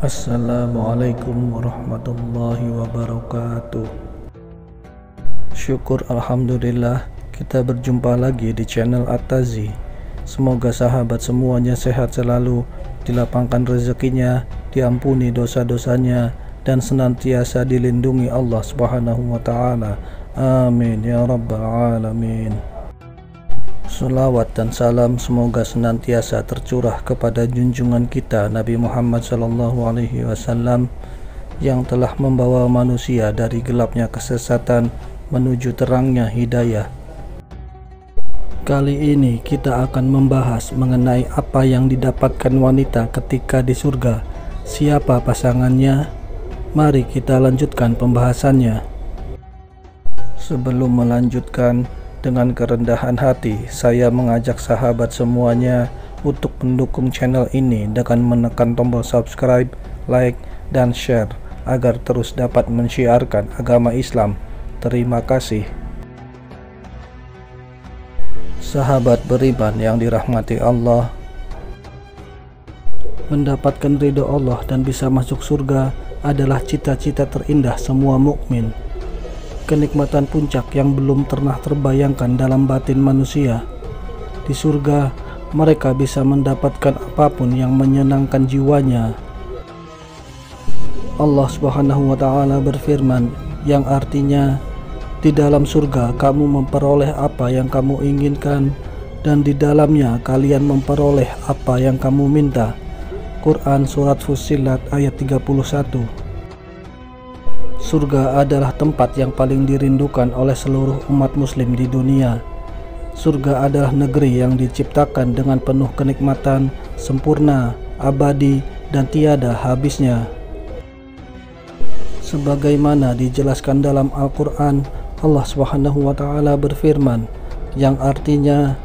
Assalamualaikum warahmatullahi wabarakatuh. Syukur alhamdulillah kita berjumpa lagi di channel At-Tazi. Semoga sahabat semuanya sehat selalu, dilapangkan rezekinya, diampuni dosa-dosanya, dan senantiasa dilindungi Allah Subhanahu wa Ta'ala. Amin ya rabbal alamin. Salawat dan salam semoga senantiasa tercurah kepada junjungan kita Nabi Muhammad SAW yang telah membawa manusia dari gelapnya kesesatan menuju terangnya hidayah. Kali ini kita akan membahas mengenai apa yang didapatkan wanita ketika di surga. Siapa pasangannya? Mari kita lanjutkan pembahasannya. Sebelum melanjutkan, dengan kerendahan hati saya mengajak sahabat semuanya untuk mendukung channel ini dengan menekan tombol subscribe, like, dan share agar terus dapat mensiarkan agama Islam. Terima kasih. Sahabat beriman yang dirahmati Allah, mendapatkan ridho Allah dan bisa masuk surga adalah cita-cita terindah semua mukmin. Kenikmatan puncak yang belum pernah terbayangkan dalam batin manusia. Di surga, mereka bisa mendapatkan apapun yang menyenangkan jiwanya. Allah Subhanahu wa Ta'ala berfirman, yang artinya, di dalam surga kamu memperoleh apa yang kamu inginkan, dan di dalamnya kalian memperoleh apa yang kamu minta. Quran Surat Fussilat ayat 31. Surga adalah tempat yang paling dirindukan oleh seluruh umat muslim di dunia. Surga adalah negeri yang diciptakan dengan penuh kenikmatan, sempurna, abadi, dan tiada habisnya. Sebagaimana dijelaskan dalam Al-Quran, Allah Subhanahu wa Ta'ala berfirman, yang artinya,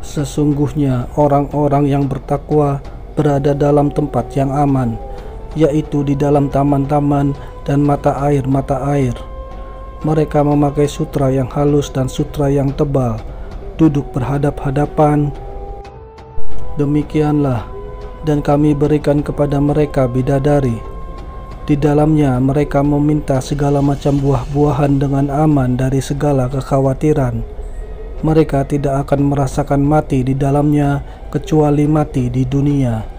sesungguhnya orang-orang yang bertakwa berada dalam tempat yang aman, yaitu di dalam taman-taman dan mata air. Mereka memakai sutra yang halus dan sutra yang tebal, duduk berhadap-hadapan. Demikianlah, dan kami berikan kepada mereka bidadari. Di dalamnya mereka meminta segala macam buah-buahan dengan aman dari segala kekhawatiran. Mereka tidak akan merasakan mati di dalamnya kecuali mati di dunia.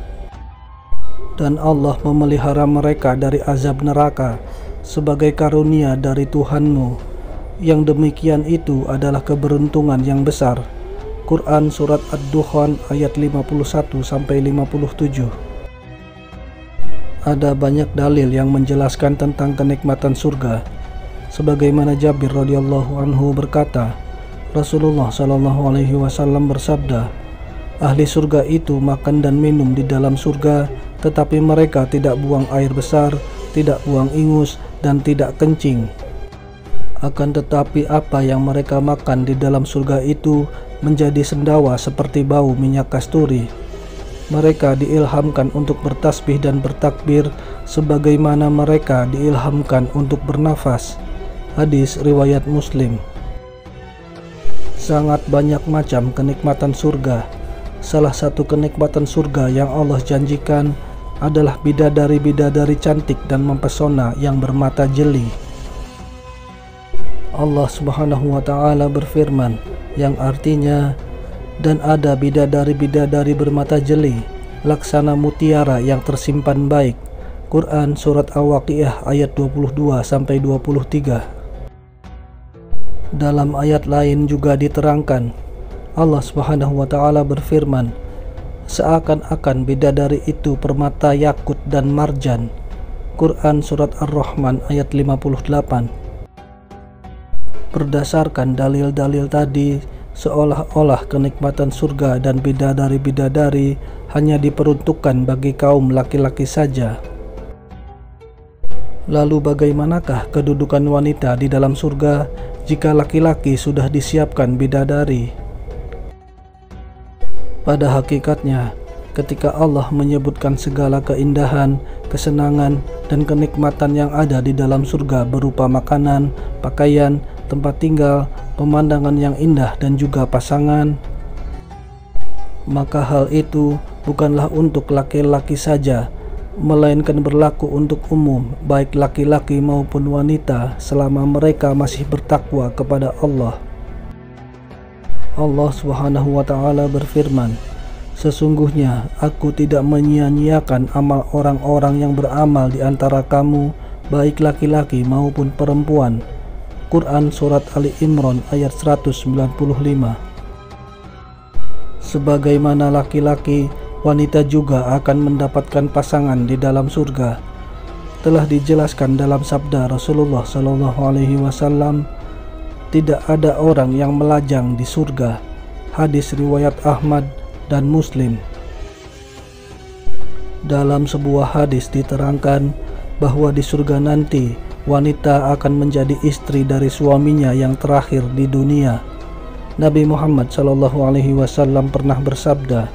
Dan Allah memelihara mereka dari azab neraka sebagai karunia dari Tuhanmu. Yang demikian itu adalah keberuntungan yang besar. Quran Surat Ad-Dukhan ayat 51-57. Ada banyak dalil yang menjelaskan tentang kenikmatan surga. Sebagaimana Jabir radhiyallahu anhu berkata, Rasulullah SAW bersabda, ahli surga itu makan dan minum di dalam surga, tetapi mereka tidak buang air besar, tidak buang ingus, dan tidak kencing. Akan tetapi apa yang mereka makan di dalam surga itu menjadi sendawa seperti bau minyak kasturi. Mereka diilhamkan untuk bertasbih dan bertakbir sebagaimana mereka diilhamkan untuk bernafas. Hadis riwayat Muslim. Sangat banyak macam kenikmatan surga. Salah satu kenikmatan surga yang Allah janjikan adalah bidadari-bidadari cantik dan mempesona yang bermata jeli. Allah Subhanahu wa Ta'ala berfirman, yang artinya, dan ada bidadari-bidadari bermata jeli, laksana mutiara yang tersimpan baik. Quran Surat Al-Waqiah ayat 22-23. Dalam ayat lain juga diterangkan, Allah Subhanahu wa Ta'ala berfirman, seakan-akan bidadari itu permata yakut dan marjan. Quran Surat Ar-Rahman ayat 58. Berdasarkan dalil-dalil tadi, seolah-olah kenikmatan surga dan bidadari-bidadari hanya diperuntukkan bagi kaum laki-laki saja. Lalu bagaimanakah kedudukan wanita di dalam surga jika laki-laki sudah disiapkan bidadari? Pada hakikatnya, ketika Allah menyebutkan segala keindahan, kesenangan, dan kenikmatan yang ada di dalam surga berupa makanan, pakaian, tempat tinggal, pemandangan yang indah dan juga pasangan, maka hal itu bukanlah untuk laki-laki saja, melainkan berlaku untuk umum, baik laki-laki maupun wanita, selama mereka masih bertakwa kepada Allah. Allah Subhanahu wa Ta'ala berfirman, "Sesungguhnya aku tidak menyia-nyiakan amal orang-orang yang beramal di antara kamu, baik laki-laki maupun perempuan." Quran Surat Ali Imran ayat 195. Sebagaimana laki-laki, wanita juga akan mendapatkan pasangan di dalam surga. Telah dijelaskan dalam sabda Rasulullah SAW, tidak ada orang yang melajang di surga. Hadis riwayat Ahmad dan Muslim. Dalam sebuah hadis diterangkan bahwa di surga nanti wanita akan menjadi istri dari suaminya yang terakhir di dunia. Nabi Muhammad SAW pernah bersabda,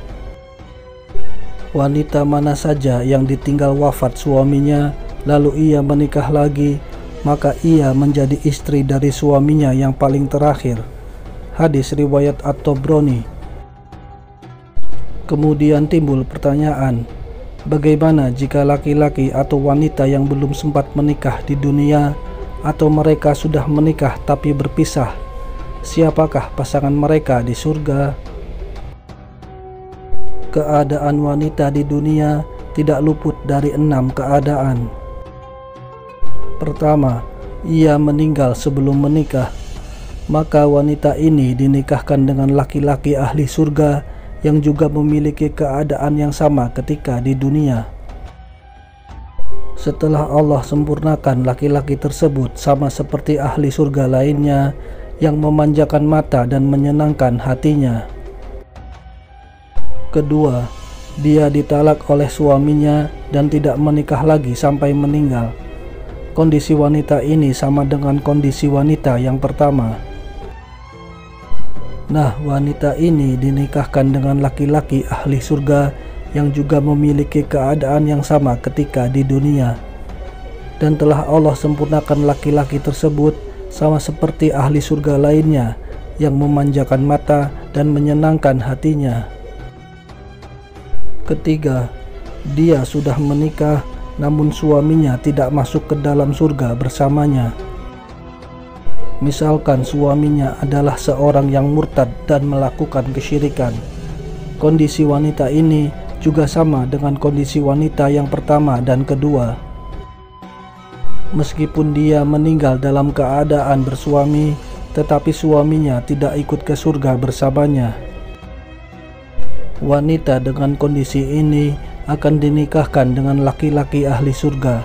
"Wanita mana saja yang ditinggal wafat suaminya lalu ia menikah lagi, maka ia menjadi istri dari suaminya yang paling terakhir." Hadis riwayat At-Tabrani. Kemudian timbul pertanyaan, bagaimana jika laki-laki atau wanita yang belum sempat menikah di dunia atau mereka sudah menikah tapi berpisah? Siapakah pasangan mereka di surga? Keadaan wanita di dunia tidak luput dari 6 keadaan. Pertama, ia meninggal sebelum menikah, maka wanita ini dinikahkan dengan laki-laki ahli surga yang juga memiliki keadaan yang sama ketika di dunia. Setelah Allah sempurnakan laki-laki tersebut sama seperti ahli surga lainnya yang memanjakan mata dan menyenangkan hatinya. Kedua, dia ditalak oleh suaminya dan tidak menikah lagi sampai meninggal. Kondisi wanita ini sama dengan kondisi wanita yang pertama. Nah, wanita ini dinikahkan dengan laki-laki ahli surga yang juga memiliki keadaan yang sama ketika di dunia. Dan telah Allah sempurnakan laki-laki tersebut sama seperti ahli surga lainnya yang memanjakan mata dan menyenangkan hatinya. Ketiga, dia sudah menikah namun suaminya tidak masuk ke dalam surga bersamanya. Misalkan suaminya adalah seorang yang murtad dan melakukan kesyirikan. Kondisi wanita ini juga sama dengan kondisi wanita yang pertama dan kedua. Meskipun dia meninggal dalam keadaan bersuami, tetapi suaminya tidak ikut ke surga bersamanya. Wanita dengan kondisi ini akan dinikahkan dengan laki-laki ahli surga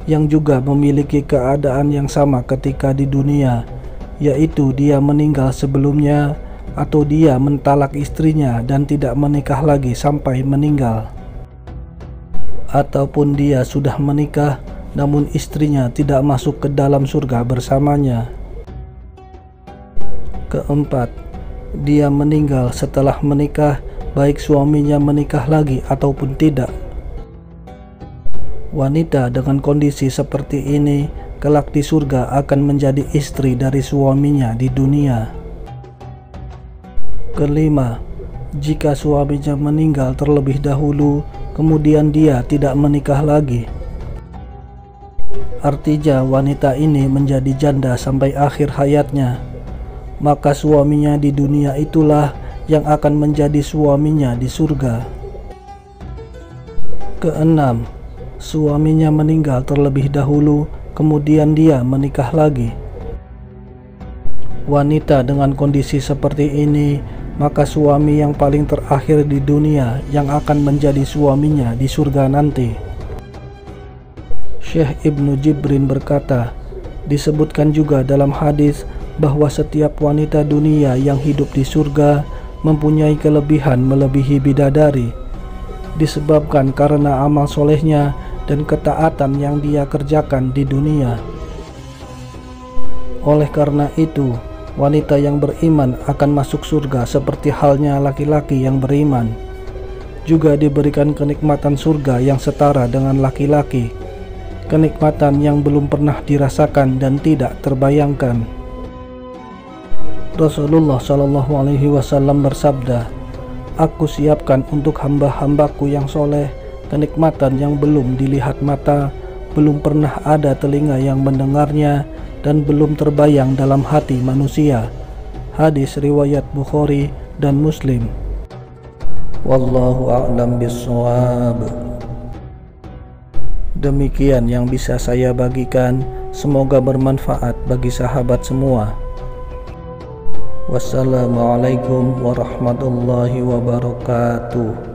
yang juga memiliki keadaan yang sama ketika di dunia, yaitu dia meninggal sebelumnya atau dia mentalak istrinya dan tidak menikah lagi sampai meninggal, ataupun dia sudah menikah namun istrinya tidak masuk ke dalam surga bersamanya. Keempat, dia meninggal setelah menikah, baik suaminya menikah lagi ataupun tidak. Wanita dengan kondisi seperti ini kelak di surga akan menjadi istri dari suaminya di dunia. Kelima, jika suaminya meninggal terlebih dahulu, kemudian dia tidak menikah lagi, artinya wanita ini menjadi janda sampai akhir hayatnya, maka suaminya di dunia itulah yang akan menjadi suaminya di surga. Keenam, suaminya meninggal terlebih dahulu, kemudian dia menikah lagi. Wanita dengan kondisi seperti ini, maka suami yang paling terakhir di dunia yang akan menjadi suaminya di surga nanti. Syekh Ibnu Jibrin berkata, disebutkan juga dalam hadis bahwa setiap wanita dunia yang hidup di surga mempunyai kelebihan melebihi bidadari, disebabkan karena amal solehnya dan ketaatan yang dia kerjakan di dunia. Oleh karena itu, wanita yang beriman akan masuk surga seperti halnya laki-laki yang beriman, juga diberikan kenikmatan surga yang setara dengan laki-laki, kenikmatan yang belum pernah dirasakan dan tidak terbayangkan. Rasulullah Shallallahu Alaihi Wasallam bersabda, "Aku siapkan untuk hamba-hambaku yang soleh kenikmatan yang belum dilihat mata, belum pernah ada telinga yang mendengarnya, dan belum terbayang dalam hati manusia." Hadis riwayat Bukhari dan Muslim. Wallahu a'lam bishawab. Demikian yang bisa saya bagikan, semoga bermanfaat bagi sahabat semua. Wassalamualaikum warahmatullahi wabarakatuh.